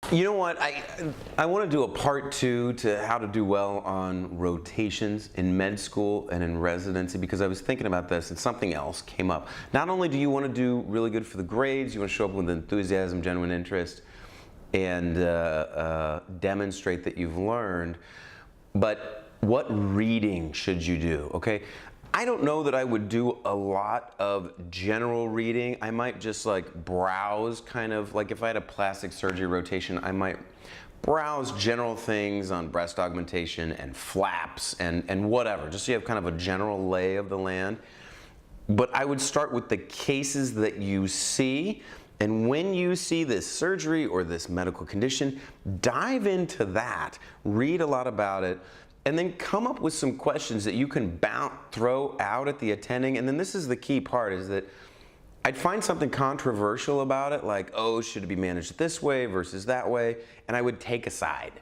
You know what? I want to do a part 2 to how to do well on rotations in med school and in residency, because I was thinking about this and something else came up. Not only do you want to do really good for the grades, you want to show up with enthusiasm, genuine interest, and demonstrate that you've learned, but what reading should you do, okay? I don't know that I would do a lot of general reading. I might just like browse, kind of like if I had a plastic surgery rotation, I might browse general things on breast augmentation and flaps and whatever, just so you have kind of a general lay of the land. But I would start with the cases that you see, and when you see this surgery or this medical condition, dive into that, read a lot about it, and then come up with some questions that you can throw out at the attending. And then this is the key part, is that I'd find something controversial about it, like, oh, should it be managed this way versus that way? And I would take a side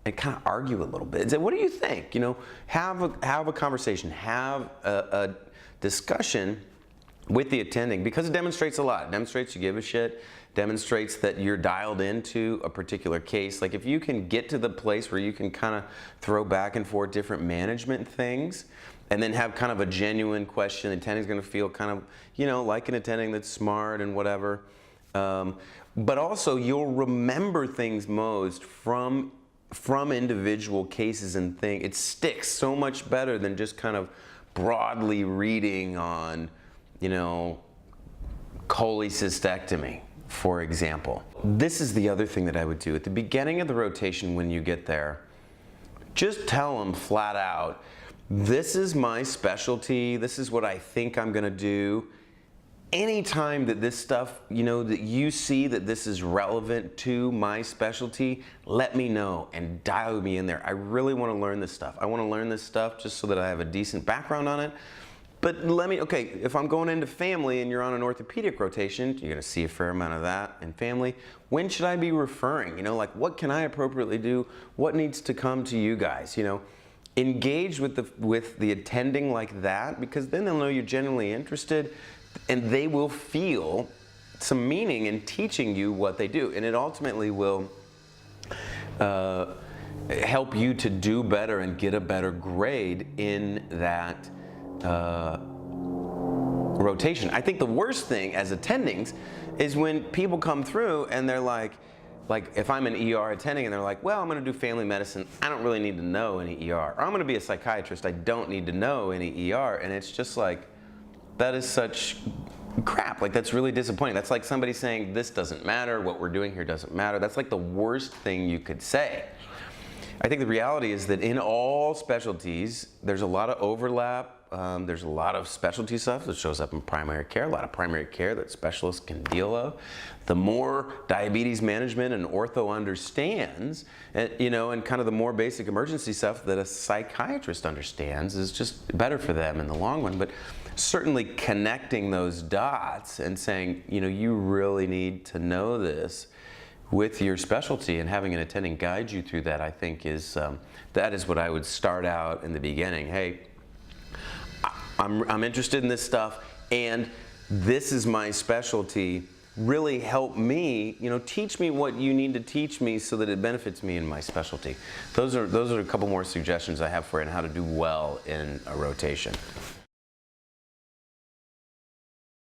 and kind of argue a little bit and say, what do you think? You know, have a conversation, have a discussion with the attending, because it demonstrates a lot. It demonstrates you give a shit, demonstrates that you're dialed into a particular case. Like if you can get to the place where you can kind of throw back and forth different management things and then have kind of a genuine question, the attending's gonna feel kind of, you know, like an attending that's smart and whatever. But also you'll remember things most from individual cases and things. It sticks so much better than just kind of broadly reading on, you know, cholecystectomy, for example. This is the other thing that I would do. At the beginning of the rotation, when you get there, just tell them flat out, this is my specialty, this is what I think I'm gonna do. Anytime that this stuff, you know, that you see that this is relevant to my specialty, let me know and dial me in there. I really wanna learn this stuff. I wanna learn this stuff just so that I have a decent background on it. But okay, if I'm going into family and you're on an orthopedic rotation, you're gonna see a fair amount of that in family. When should I be referring? You know, like what can I appropriately do? What needs to come to you guys? You know, engage with the attending like that, because then they'll know you're genuinely interested and they will feel some meaning in teaching you what they do. And it ultimately will help you to do better and get a better grade in that rotation. I think the worst thing as attendings is when people come through and they're like if I'm an ER attending and they're like, well, I'm going to do family medicine, I don't really need to know any ER. Or I'm going to be a psychiatrist, I don't need to know any ER. And it's just like, that is such crap. Like, that's really disappointing. That's like somebody saying, this doesn't matter, what we're doing here doesn't matter. That's like the worst thing you could say. I think the reality is that in all specialties, there's a lot of overlap. There's a lot of specialty stuff that shows up in primary care, a lot of primary care that specialists can deal with. The more diabetes management and ortho understands, you know, and kind of the more basic emergency stuff that a psychiatrist understands is just better for them in the long run. But certainly connecting those dots and saying, you know, you really need to know this with your specialty, and having an attending guide you through that, I think that is what I would start out in the beginning. Hey, I'm interested in this stuff, and this is my specialty. Really help me, you know, teach me what you need to teach me so that it benefits me in my specialty. Those are a couple more suggestions I have for you on how to do well in a rotation.